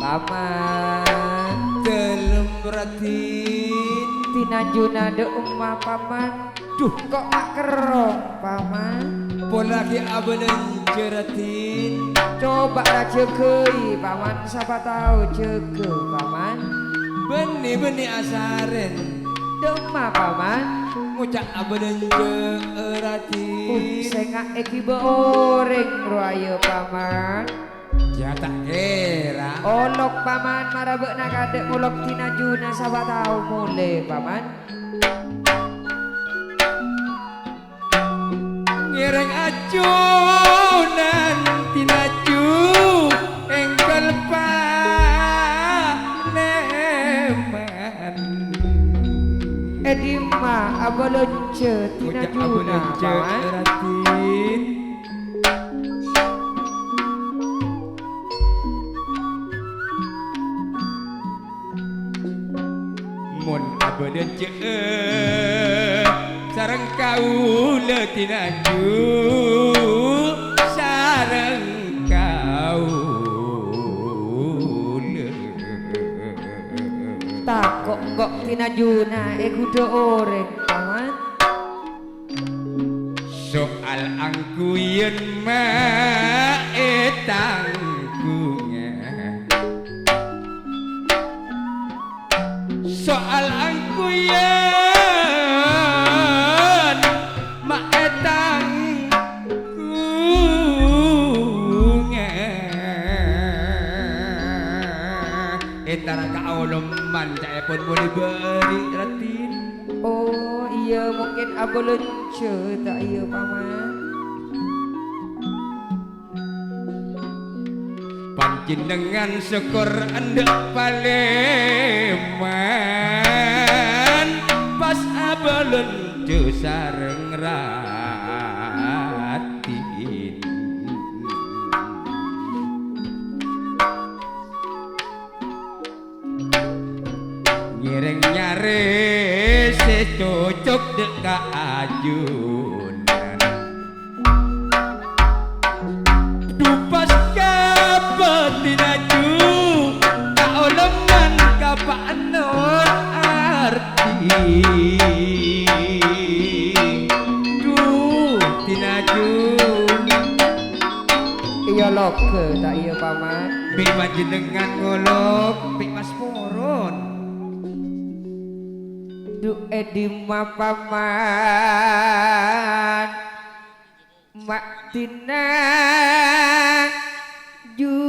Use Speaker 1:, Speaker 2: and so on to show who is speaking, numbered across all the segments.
Speaker 1: paman
Speaker 2: Telem ratin
Speaker 1: tinanjuna de umma paman duh kok akerong paman
Speaker 2: polagi abenen jeratin
Speaker 1: coba rajekei paman siapa tahu jeke paman
Speaker 2: beni asaren
Speaker 1: de umma paman
Speaker 2: ngucak abenen jeratin
Speaker 1: sengak eki beoreng roayo paman
Speaker 2: ya tak kira
Speaker 1: olok paman marabek nak adek olok tinanjuna siapa tahu mulai paman
Speaker 2: ngereng acunan tinaju engkel paneman
Speaker 1: edima abolonce
Speaker 2: ngucak
Speaker 1: tinanjuna
Speaker 2: abenen
Speaker 1: paman
Speaker 2: jeratin mun abenen sareng kaula tinaju sareng kaula
Speaker 1: takok kok tinanjuna kudu oreng paman
Speaker 2: soal angku yen ma etangkunge soal angku yen ma etangkunge etara kaoloman cak pun boleh beri ratin
Speaker 1: oh iya mungkin abolonce tak iya paman
Speaker 2: panjenengan syukur endek paleman pas abalen sareng ratin nyereng nyare secocok dek kaajunan dupas kapan tinaju kaoleman kapanon arti duh tinaju
Speaker 1: iya loke tak iya paman
Speaker 2: bi panjenengan ngolok bi mas poron
Speaker 1: du edima paman mak tina juna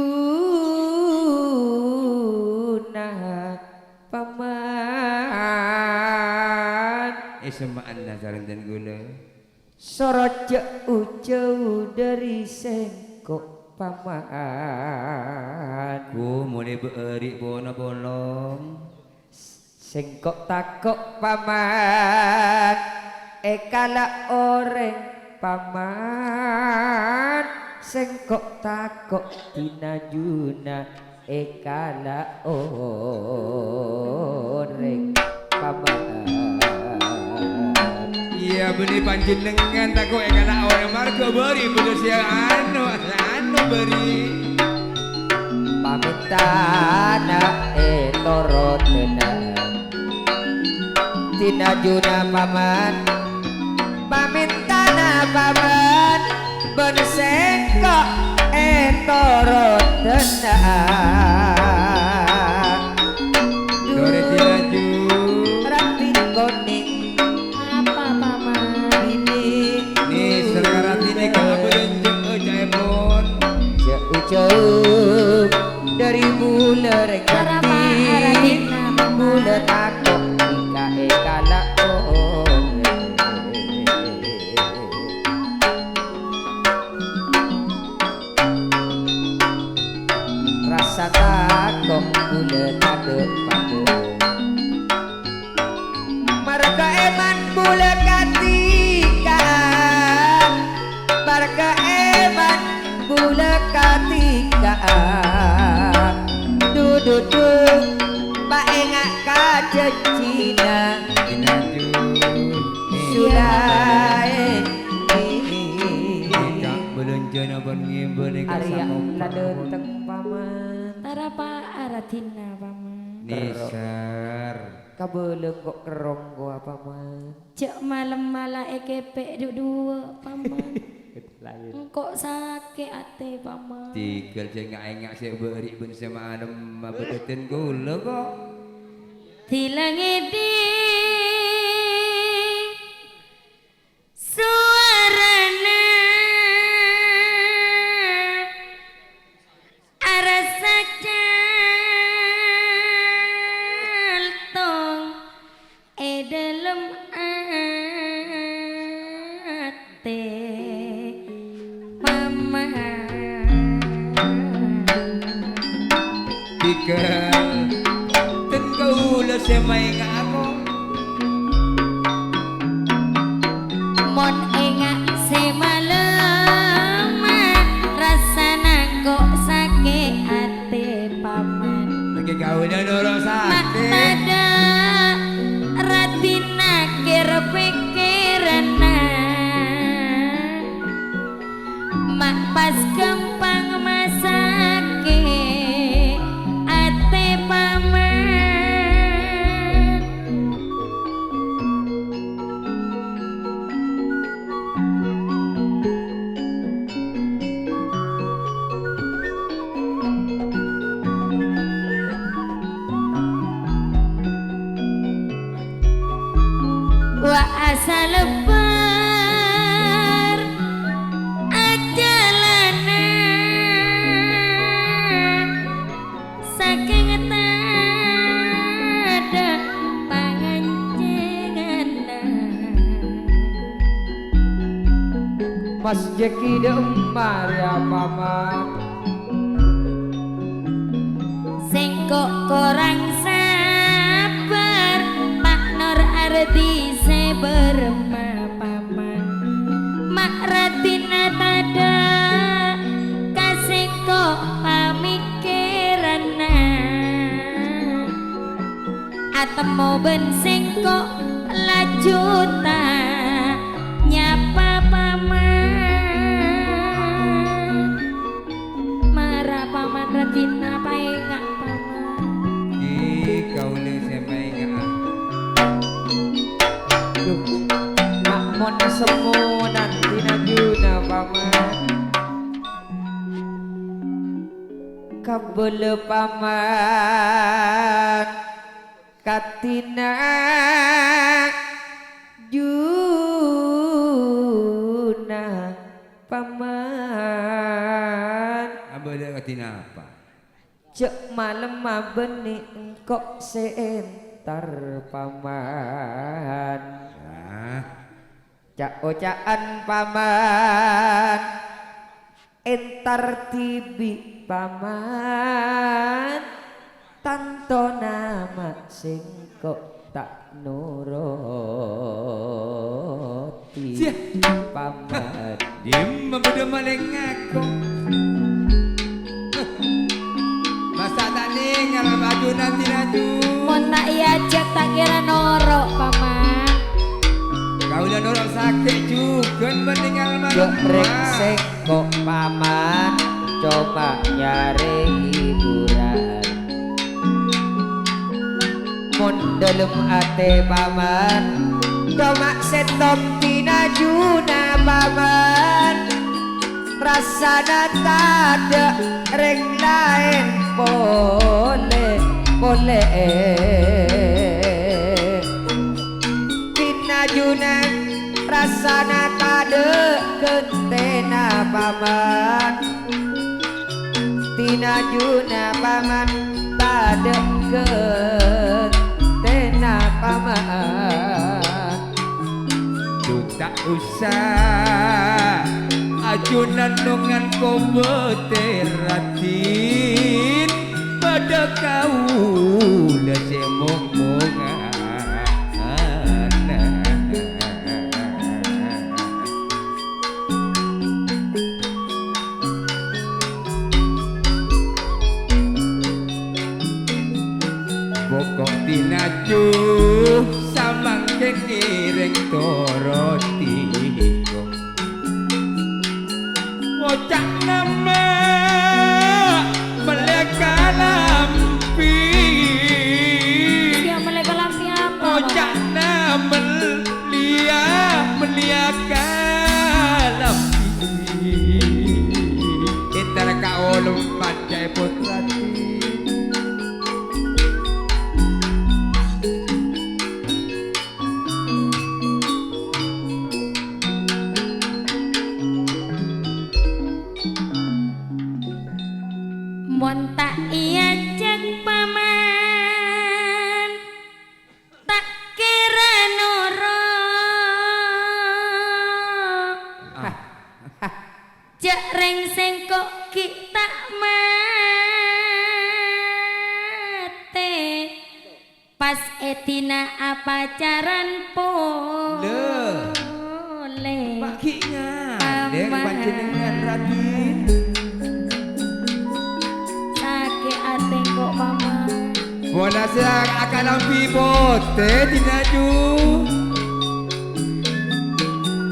Speaker 1: paman
Speaker 2: semaan nazaran dan gula
Speaker 1: soroja ujau dari sengkok paman
Speaker 2: ku mulai berik bona bolong
Speaker 1: sengkok takok paman kala oreng paman sengkok takok tinanjuna kala oreng paman
Speaker 2: iya beli panjenengan takok kala orang marga beri bener sia anu beri
Speaker 1: pamitana toro tenang tinanjuna paman pamintana paman bersengkok toro tenang
Speaker 2: dore tinaju
Speaker 1: ratin koning apa paman ini
Speaker 2: nih sekarang ini kalau berenjek caipon
Speaker 1: jauh dari bulan rekati bulan takut kala rasa takut bulan ada pada marga eman bulan katika marga eman bulan katika duduk pak engak kaca Cina
Speaker 2: tinaju
Speaker 1: sudah
Speaker 2: belenjana bengi benika
Speaker 1: Arya
Speaker 2: sama
Speaker 1: lade teng paman
Speaker 3: Arapa aratina paman.
Speaker 2: Nisar.
Speaker 1: Kabeleng kok kerong gua paman.
Speaker 3: Cek malam malah ekepek dua paman.
Speaker 1: Lain.
Speaker 3: Kok sakit ate paman.
Speaker 2: Tinggal jengak engak sik beri ben semanem bedetin kula kok.
Speaker 3: Dilangedi suarana arasa caltong dalam ate mama
Speaker 2: Tinggal ten kula semai ngako.
Speaker 3: mon enga semalam rasana kok sakit ate paman
Speaker 2: Lagi kawin nurut
Speaker 3: mak
Speaker 2: sakit.
Speaker 3: pada ratina kira pikirana mak pas kempang masake ate paman wa asal lebar ajalana saking tada pangancengana
Speaker 1: Mas Jeki demar ya paman.
Speaker 3: sing kok korang sabar Pak Nur Ardi seberma paman mak ratina tada kasih kok pamikirana atemo ben sing kok lajuta nyapa paman marah paman ratina paengak paman
Speaker 2: Kau le semai ngak.
Speaker 1: Duh, makmon semu nanti najuna paman. Kabel paman katina juna paman.
Speaker 2: Abah dah katina apa?
Speaker 1: Cek malam benih engkok sentar paman.
Speaker 2: Ah,
Speaker 1: Cak ocaan paman entar tibi paman tanto nama sing kok tak nuruti
Speaker 2: Sia.
Speaker 1: paman.
Speaker 2: dim membeda maling ngako. Masa tak ninggal baju nanti naju.
Speaker 3: mon tak iajak tak kira norok paman
Speaker 2: Kau dah nurut sakit juga meninggal malam.
Speaker 1: Geprek sing kok paman coba nyari hiburan. Mon dalem ate paman coba setop tina juna paman. Rasana tada reng lain boleh tina juna rasana tada kentena paman. Tina juna paman tada kentena paman.
Speaker 2: Tu tak usah ajunan nungan kau beteratin pada kau lah semomongan. Pokok tinaju samang kengireng torotiko Ocak nama melekala kalampi Intar kaulung pancai putrati
Speaker 3: Mon tak iya cek paman tak kira noro cek rengseng kok kita mate pas etina apa caran boleh
Speaker 2: Pakinya Dek panjenengan Raden
Speaker 3: kok paman
Speaker 2: Bola siang akan lampi bote tinaju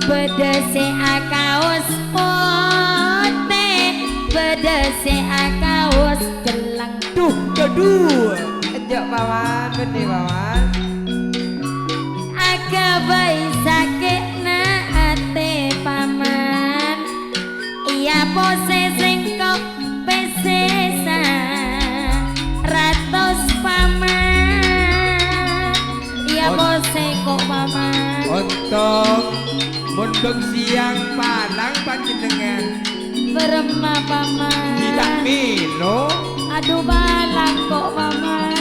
Speaker 3: bedese akaos pote bedese akaos gelang
Speaker 2: Duh kedua
Speaker 1: Ejak paman benih paman
Speaker 3: aga bayi sakit na ate paman iya pose singkok pesesa ratos paman iya pose kok paman
Speaker 2: Untuk mundung siang palang panjenengan
Speaker 3: berema paman
Speaker 2: Tidak milo
Speaker 3: aduh balang kok paman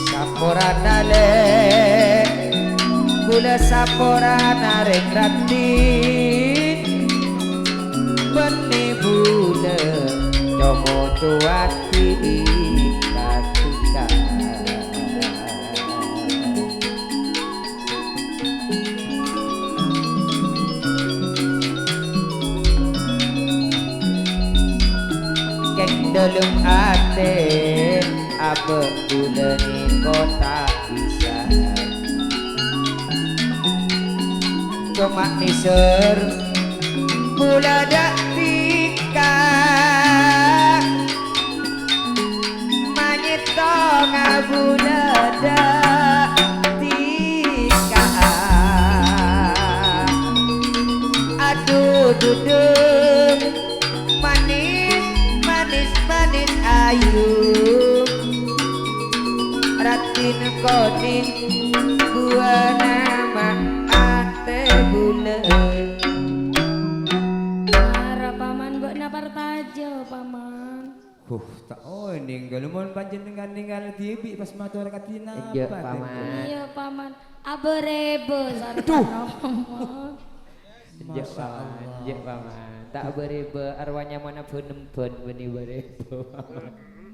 Speaker 1: Saporana le Gula saporana reng ratin Benih bula Jomo tuati katuka Keng dalam ate apa gula ni kota bisa Cuma niser gula dak tika Manyito nga gula dak tika Aduh duduk manis manis manis ayu Ratin koning gua nama ate bulan
Speaker 3: marah paman gak napar tajo paman
Speaker 2: tak ninggal mohon panjenengan ninggal tibi pas matur katina
Speaker 1: Ejak paman
Speaker 3: iya paman aberebo
Speaker 2: Aduh.
Speaker 1: Ejak paman Tak bereba arwahnya mana pun benih bereba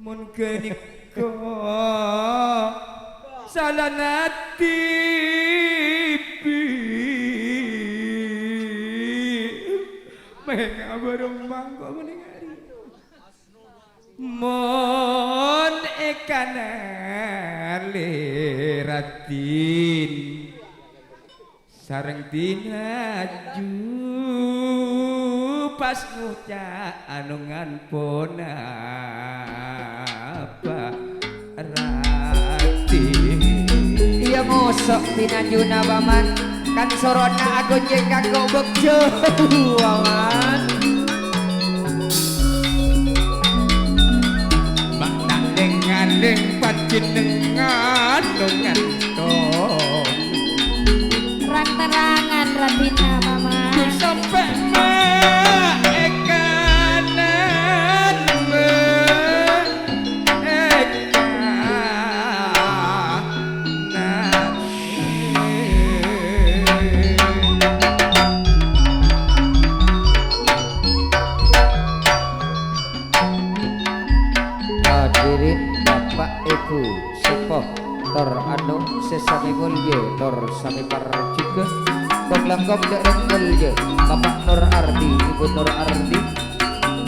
Speaker 2: Mun kenika salah natipi Menga berembang kok meningari Mon ekanan leratin Sareng tinaju pas ngucap anungan pona apa rati
Speaker 1: Iya ngosok tinajuna paman Kan sorona aku jengkak kok bekjo paman
Speaker 2: Mak tak dengan panjenengan nungan tong
Speaker 3: terang terangan ratina paman
Speaker 2: sampai mak ekanan
Speaker 1: Hadirin Bapak Ibu Supoh Tor anu sesami mulya Tor sami parjuga Konglangkong dereng mulya Bapak Nur Ardi Ibu Nur Ardi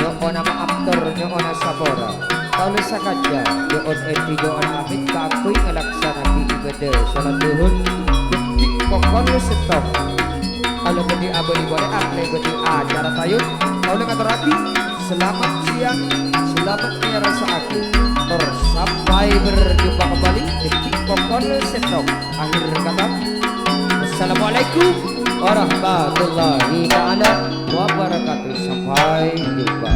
Speaker 1: Nyoona maaf Tor nyoona sapora Kalu sakaja Nyoon eti nyoon amit Kakui ngelaksanakan ibadah Salat duhun Bukti kokon setop Kalau bedi abadi boleh akle bedi acara tayun Kalau ngatur lagi selamat siang, selamat menyerasake. Tor sampai berjumpa kembali di Pokol Setok. Akhir kata, Assalamualaikum warahmatullahi taala wabarakatuh. Sampai jumpa.